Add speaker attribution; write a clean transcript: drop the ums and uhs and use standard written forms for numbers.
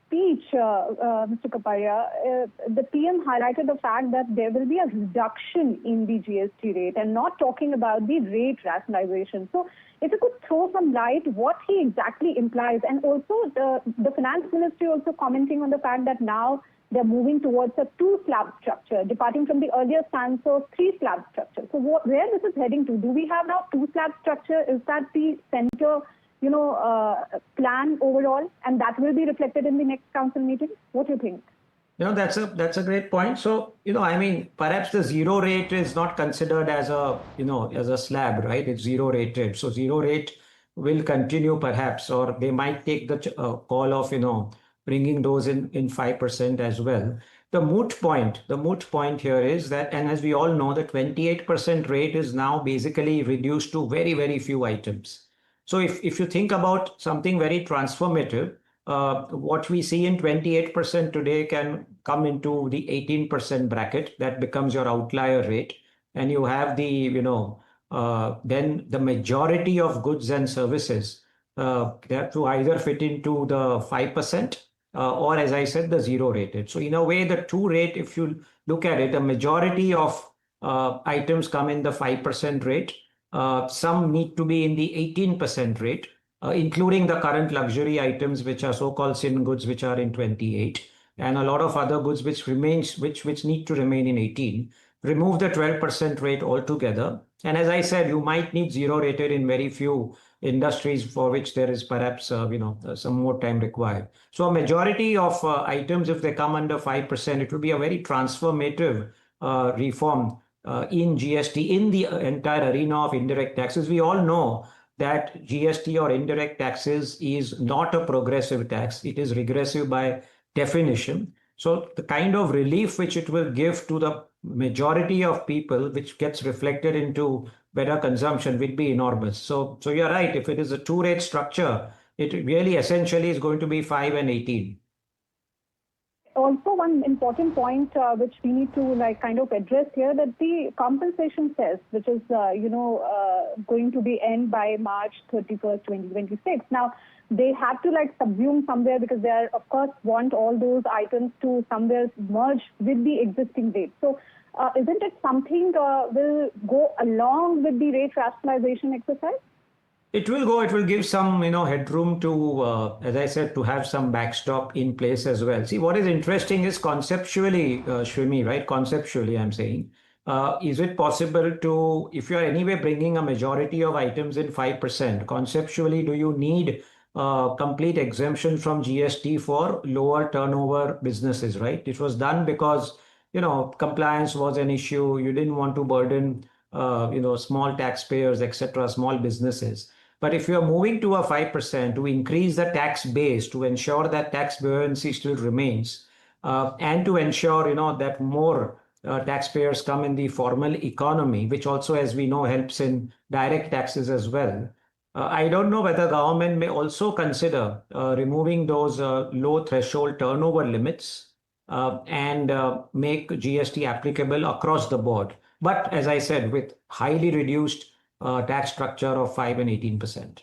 Speaker 1: speech, Mr. Kapadia, the PM highlighted the fact that there will be a reduction in the GST rate and not talking about the rate rationalization. So if you could throw some light what he exactly implies, and also the finance ministry also commenting on the fact that now they're moving towards a two-slab structure, departing from the earlier stance of three-slab structure. So where this is heading to? Do we have now two-slab structure? Is that the center, plan overall, and that will be reflected in the next council meeting? What do you think?
Speaker 2: That's a great point. So, perhaps the zero rate is not considered as a slab, right? It's zero rated. So zero rate will continue perhaps, or they might take the call of, bringing those in 5% as well. The moot point here is that, and as we all know, the 28% rate is now basically reduced to very, very few items. So if you think about something very transformative, what we see in 28% today can come into the 18% bracket. That becomes your outlier rate. And you have the, then the majority of goods and services, they have to either fit into the 5%, or as I said, the zero rated. So in a way, the two rate, if you look at it, a majority of items come in the 5% rate. Some need to be in the 18% rate, including the current luxury items, which are so-called sin goods, which are in 28, and a lot of other goods which need to remain in 18. Remove the 12% rate altogether. And as I said, you might need zero rated in very few industries for which there is perhaps some more time required. So a majority of items, if they come under 5%, it will be a very transformative reform in GST, in the entire arena of indirect taxes. We all know that GST or indirect taxes is not a progressive tax. It is regressive by definition. So the kind of relief which it will give to the majority of people, which gets reflected into better consumption, will be enormous. So you're right. If it is a two-rate structure, it really essentially is going to be 5 and 18.
Speaker 1: Also, one important point which we need to address here, that the compensation cess, which is going to be end by March 31st, 2026. Now, they have to subsume somewhere, because they are, of course, want all those items to somewhere merge with the existing rate. So isn't it something will go along with the rate rationalization exercise?
Speaker 2: It will give some, headroom to, as I said, to have some backstop in place as well. See, what is interesting is conceptually, Shrimi, right? Conceptually, I'm saying, is it possible to, if you're anyway bringing a majority of items in 5%, conceptually, do you need complete exemption from GST for lower turnover businesses, right? It was done because, compliance was an issue. You didn't want to burden, small taxpayers, etc., small businesses. But if you're moving to a 5% to increase the tax base, to ensure that tax buoyancy still remains, and to ensure, that more taxpayers come in the formal economy, which also, as we know, helps in direct taxes as well. I don't know whether government may also consider removing those low threshold turnover limits and make GST applicable across the board. But as I said, with highly reduced tax structure of 5 and 18%.